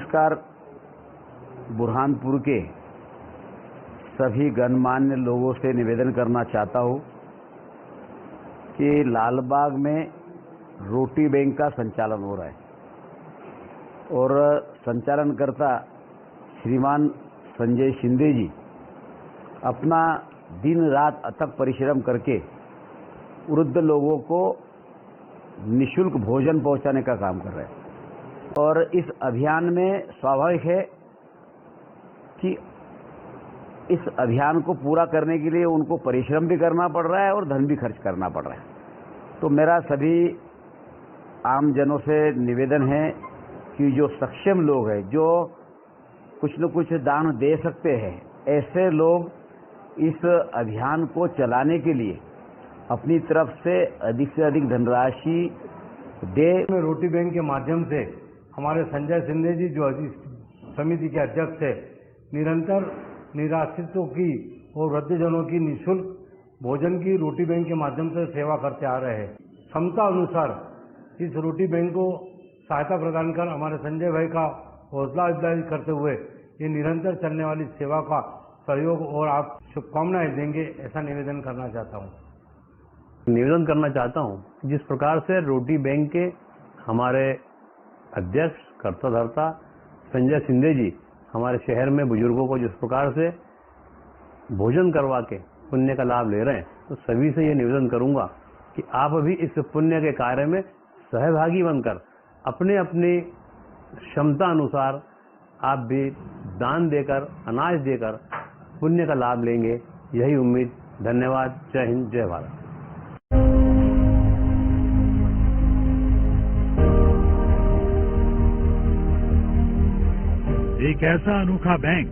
नमस्कार। बुरहानपुर के सभी गणमान्य लोगों से निवेदन करना चाहता हूं कि लालबाग में रोटी बैंक का संचालन हो रहा है और संचालनकर्ता श्रीमान संजय शिंदे जी अपना दिन रात अथक परिश्रम करके वृद्ध लोगों को निःशुल्क भोजन पहुंचाने का काम कर रहे हैं। और इस अभियान में स्वाभाविक है कि इस अभियान को पूरा करने के लिए उनको परिश्रम भी करना पड़ रहा है और धन भी खर्च करना पड़ रहा है। तो मेरा सभी आमजनों से निवेदन है कि जो सक्षम लोग हैं, जो कुछ न कुछ दान दे सकते हैं, ऐसे लोग इस अभियान को चलाने के लिए अपनी तरफ से अधिक धनराशि दे। रोटी बैंक के माध्यम से हमारे संजय शिंदे जी जो समिति के अध्यक्ष है, निरंतर निराश्रितों की और वृद्धजनों की निःशुल्क भोजन की रोटी बैंक के माध्यम से सेवा करते आ रहे हैं। क्षमता अनुसार इस रोटी बैंक को सहायता प्रदान कर हमारे संजय भाई का हौसला अफजाई करते हुए ये निरंतर चलने वाली सेवा का सहयोग और आप शुभकामनाएं देंगे, ऐसा निवेदन करना चाहता हूं। जिस प्रकार से रोटी बैंक के हमारे अध्यक्ष कर्ता धर्ता संजय शिंदे जी हमारे शहर में बुजुर्गों को जिस प्रकार से भोजन करवा के पुण्य का लाभ ले रहे हैं, तो सभी से ये निवेदन करूंगा कि आप भी इस पुण्य के कार्य में सहभागी बनकर अपने अपनी क्षमता अनुसार आप भी दान देकर, अनाज देकर पुण्य का लाभ लेंगे, यही उम्मीद। धन्यवाद। जय हिंद, जय भारत। एक ऐसा अनोखा बैंक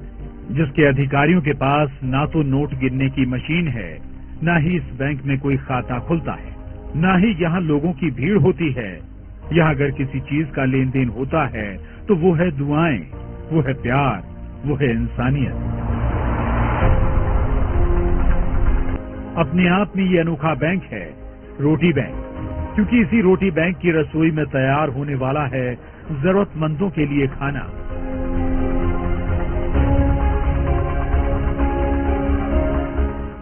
जिसके अधिकारियों के पास ना तो नोट गिनने की मशीन है, ना ही इस बैंक में कोई खाता खुलता है, ना ही यहाँ लोगों की भीड़ होती है। यहाँ अगर किसी चीज का लेन देन होता है तो वो है दुआएं, वो है प्यार, वो है इंसानियत। अपने आप में ये अनोखा बैंक है रोटी बैंक, क्योंकि इसी रोटी बैंक की रसोई में तैयार होने वाला है जरूरतमंदों के लिए खाना।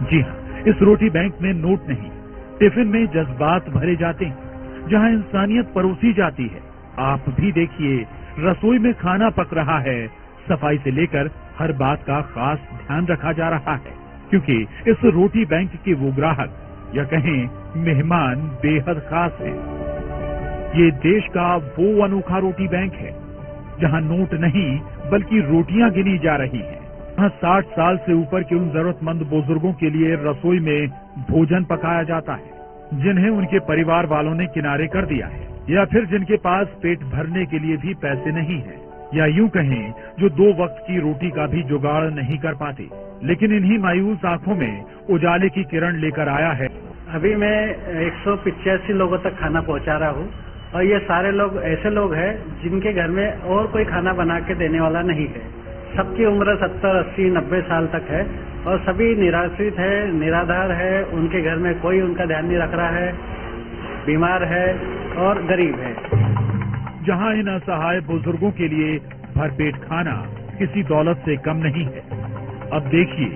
जी हाँ, इस रोटी बैंक में नोट नहीं, टिफिन में जज्बात भरे जाते हैं, जहाँ इंसानियत परोसी जाती है। आप भी देखिए, रसोई में खाना पक रहा है, सफाई से लेकर हर बात का खास ध्यान रखा जा रहा है, क्योंकि इस रोटी बैंक के वो ग्राहक या कहें मेहमान बेहद खास हैं। ये देश का वो अनोखा रोटी बैंक है जहाँ नोट नहीं बल्कि रोटियां गिनी जा रही हैं। यहाँ 60 साल से ऊपर के उन जरूरतमंद बुजुर्गों के लिए रसोई में भोजन पकाया जाता है, जिन्हें उनके परिवार वालों ने किनारे कर दिया है, या फिर जिनके पास पेट भरने के लिए भी पैसे नहीं है, या यूं कहें जो 2 वक्त की रोटी का भी जुगाड़ नहीं कर पाते। लेकिन इन्हीं मायूस आंखों में उजाले की किरण लेकर आया है। अभी मैं 185 लोगों तक खाना पहुंचा रहा हूं, और ये सारे लोग ऐसे लोग हैं जिनके घर में और कोई खाना बना के देने वाला नहीं है। सबकी उम्र 70, 80, 90 साल तक है और सभी निराश्रित है, निराधार है, उनके घर में कोई उनका ध्यान नहीं रख रहा है, बीमार है और गरीब है। जहां इन असहाय बुजुर्गों के लिए भरपेट खाना किसी दौलत से कम नहीं है। अब देखिए,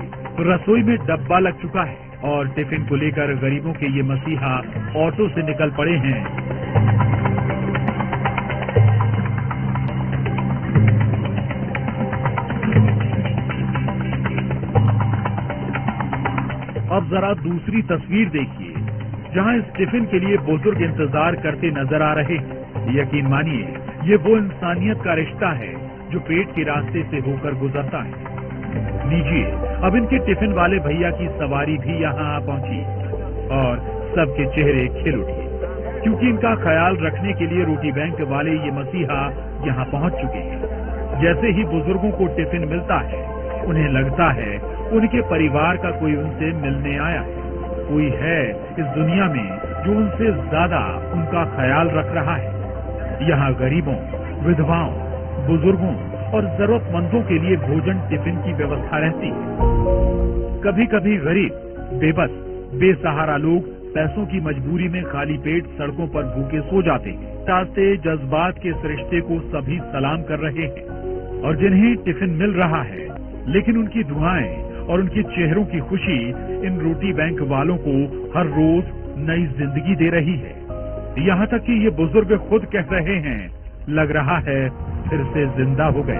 रसोई में डब्बा लग चुका है और टिफिन को लेकर गरीबों के ये मसीहा ऑटो से निकल पड़े हैं। अब जरा दूसरी तस्वीर देखिए, जहां इस टिफिन के लिए बुजुर्ग इंतजार करते नजर आ रहे हैं। यकीन मानिए, ये वो इंसानियत का रिश्ता है जो पेट के रास्ते से होकर गुजरता है। लीजिए, अब इनके टिफिन वाले भैया की सवारी भी यहाँ आ पहुंची और सबके चेहरे खिल उठे, क्योंकि इनका ख्याल रखने के लिए रोटी बैंक वाले ये मसीहा यहाँ पहुंच चुके हैं। जैसे ही बुजुर्गों को टिफिन मिलता है, उन्हें लगता है उनके परिवार का कोई उनसे मिलने आया है, कोई है इस दुनिया में जो उनसे ज्यादा उनका ख्याल रख रहा है। यहाँ गरीबों, विधवाओं, बुजुर्गों और जरूरतमंदों के लिए भोजन टिफिन की व्यवस्था रहती है। कभी कभी गरीब, बेबस, बेसहारा लोग पैसों की मजबूरी में खाली पेट सड़कों पर भूखे सो जाते हैं। चाहते जज्बात के इस रिश्ते को सभी सलाम कर रहे हैं। और जिन्हें टिफिन मिल रहा है, लेकिन उनकी दुआएं और उनके चेहरों की खुशी इन रोटी बैंक वालों को हर रोज नई जिंदगी दे रही है। यहाँ तक कि ये बुजुर्ग खुद कह रहे हैं, लग रहा है फिर से जिंदा हो गए।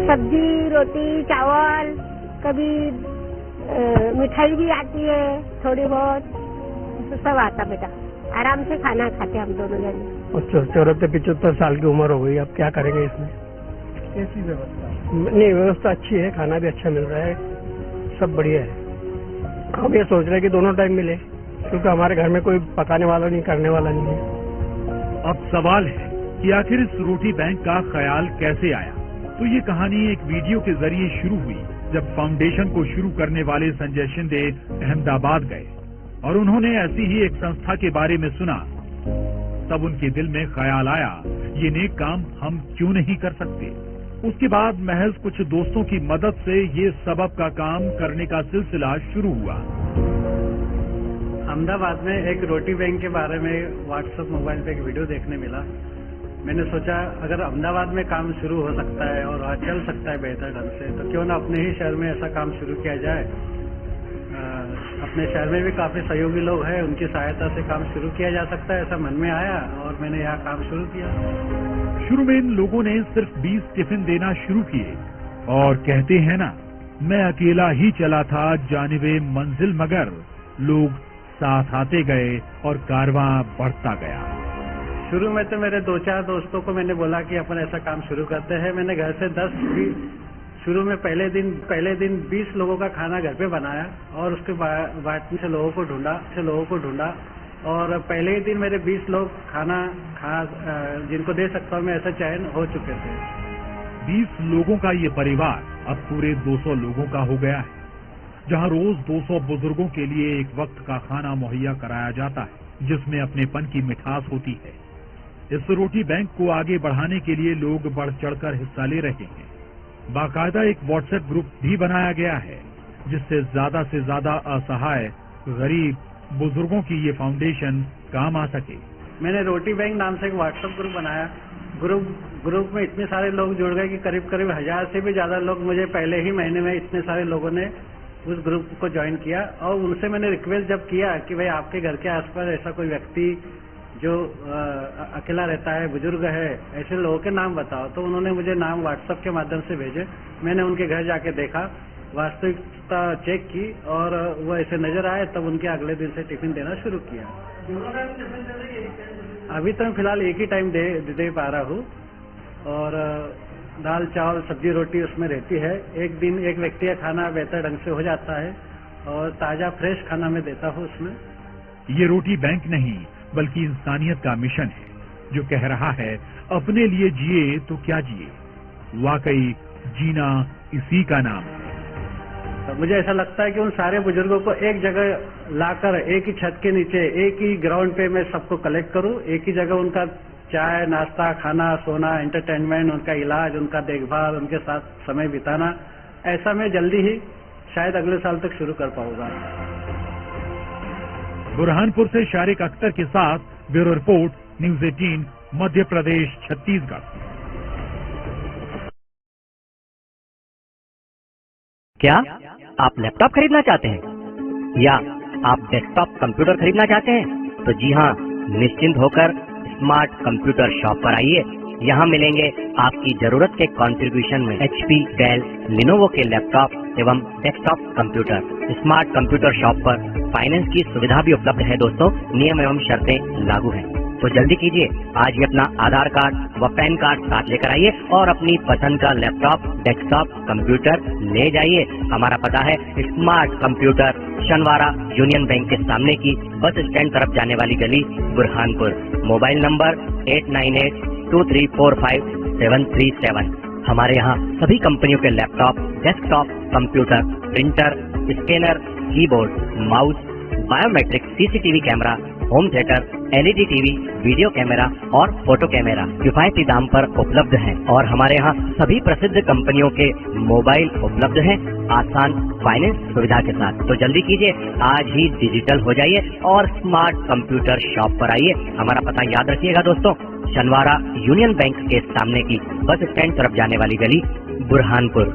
सब्जी, रोटी, चावल, कभी मिठाई भी आती है, थोड़ी बहुत, तो सब आता बेटा। आराम से खाना खाते हम दोनों जने। 74-75 साल की उम्र हो गई, अब क्या करेंगे इसमें? कैसी व्यवस्था? नहीं, व्यवस्था अच्छी है, खाना भी अच्छा मिल रहा है, सब बढ़िया है। हम ये सोच रहे हैं कि दोनों टाइम मिले, क्योंकि हमारे घर में कोई पकाने वाला नहीं, करने वाला नहीं है। अब सवाल है कि आखिर इस रोटी बैंक का ख्याल कैसे आया? तो ये कहानी एक वीडियो के जरिए शुरू हुई जब फाउंडेशन को शुरू करने वाले संजय शिंदे अहमदाबाद गए और उन्होंने ऐसी ही एक संस्था के बारे में सुना। तब उनके दिल में ख्याल आया, ये नेक काम हम क्यों नहीं कर सकते। उसके बाद महज कुछ दोस्तों की मदद से ये सबब का काम करने का सिलसिला शुरू हुआ। अहमदाबाद में एक रोटी बैंक के बारे में व्हाट्सएप मोबाइल पे एक वीडियो देखने मिला। मैंने सोचा अगर अहमदाबाद में काम शुरू हो सकता है और चल सकता है बेहतर ढंग से, तो क्यों ना अपने ही शहर में ऐसा काम शुरू किया जाए। अपने शहर में भी काफी सहयोगी लोग हैं, उनकी सहायता से काम शुरू किया जा सकता है, ऐसा मन में आया और मैंने यहाँ काम शुरू किया। शुरू में इन लोगों ने सिर्फ 20 टिफिन देना शुरू किए और कहते हैं ना, मैं अकेला ही चला था जानिबे मंजिल, मगर लोग साथ आते गए और कारवां बढ़ता गया। शुरू में तो मेरे 2-4 दोस्तों को मैंने बोला कि अपन ऐसा काम शुरू करते हैं। मैंने घर से 10-20 शुरू में पहले दिन 20 लोगों का खाना घर पे बनाया और उसके बाद से लोगों को ढूंढा और पहले ही दिन मेरे 20 लोग खाना जिनको दे सकता हूँ मैं, ऐसा चयन हो चुके थे। 20 लोगों का ये परिवार अब पूरे 200 लोगों का हो गया है, जहाँ रोज 200 बुजुर्गों के लिए एक वक्त का खाना मुहैया कराया जाता है, जिसमें अपनेपन की मिठास होती है। इस रोटी बैंक को आगे बढ़ाने के लिए लोग बढ़ चढ़कर हिस्सा ले रहे हैं। बाकायदा एक व्हाट्सएप ग्रुप भी बनाया गया है, जिससे ज्यादा से ज्यादा असहाय, गरीब बुजुर्गों की ये फाउंडेशन काम आ सके। मैंने रोटी बैंक नाम से एक व्हाट्सएप ग्रुप बनाया। ग्रुप में इतने सारे लोग जुड़ गए कि करीब 1000 से भी ज्यादा लोग, मुझे पहले ही महीने में इतने सारे लोगों ने उस ग्रुप को ज्वाइन किया। और उनसे मैंने रिक्वेस्ट जब किया कि भाई आपके घर के आसपास ऐसा कोई व्यक्ति जो अकेला रहता है, बुजुर्ग है, ऐसे लोगों के नाम बताओ, तो उन्होंने मुझे नाम व्हाट्सएप के माध्यम से भेजे। मैंने उनके घर जाके देखा, वास्तविकता चेक की और वो ऐसे नजर आए, तब उनके अगले दिन से टिफिन देना शुरू किया। अभी तो मैं फिलहाल एक ही टाइम दे पा रहा हूँ और दाल, चावल, सब्जी, रोटी उसमें रहती है। एक दिन एक व्यक्ति का खाना बेहतर ढंग से हो जाता है और ताजा फ्रेश खाना मैं देता हूँ उसमें। ये रोटी बैंक नहीं बल्कि इंसानियत का मिशन है, जो कह रहा है अपने लिए जिए तो क्या जिए। वाकई जीना इसी का नाम है। मुझे ऐसा लगता है कि उन सारे बुजुर्गों को एक जगह लाकर, एक ही छत के नीचे, एक ही ग्राउंड पे मैं सबको कलेक्ट करूं, एक ही जगह उनका चाय, नाश्ता, खाना, सोना, एंटरटेनमेंट, उनका इलाज, उनका देखभाल, उनके साथ समय बिताना, ऐसा मैं जल्दी ही शायद अगले साल तक शुरू कर पाऊंगा। बुरहानपुर से शारिक अख्तर के साथ bureau report, news 18, Madhya Pradesh, Chhattisgarh. क्या आप लैपटॉप खरीदना चाहते हैं या आप डेस्कटॉप कंप्यूटर खरीदना चाहते हैं? तो जी हाँ, निश्चिंत होकर स्मार्ट कंप्यूटर शॉप पर आइए। यहाँ मिलेंगे आपकी जरूरत के कॉन्फ़िगरेशन में HP, डेल, लिनोवो के लैपटॉप एवं desktop computer. Smart computer shop पर फाइनेंस की सुविधा भी उपलब्ध है दोस्तों। नियम एवं शर्तें लागू हैं, तो जल्दी कीजिए, आज ही अपना आधार कार्ड व पैन कार्ड साथ लेकर आइए और अपनी पसंद का लैपटॉप, डेस्कटॉप कंप्यूटर ले जाइए। हमारा पता है स्मार्ट कंप्यूटर, शनवारा यूनियन बैंक के सामने की बस स्टैंड तरफ जाने वाली गली, बुरहानपुर। Mobile number 8982345737। हमारे यहाँ सभी कंपनियों के laptop, desktop computer, printer, scanner, keyboard, mouse, biometric, CCTV camera, home theatre, LED TV, video camera और फोटो कैमरा किफायती दाम पर उपलब्ध हैं। और हमारे यहाँ सभी प्रसिद्ध कंपनियों के मोबाइल उपलब्ध हैं, आसान फाइनेंस सुविधा के साथ। तो जल्दी कीजिए, आज ही डिजिटल हो जाइए और स्मार्ट कंप्यूटर शॉप पर आइए। हमारा पता याद रखिएगा दोस्तों, चंदवारा यूनियन बैंक के सामने की बस स्टैंड तरफ जाने वाली गली, बुरहानपुर।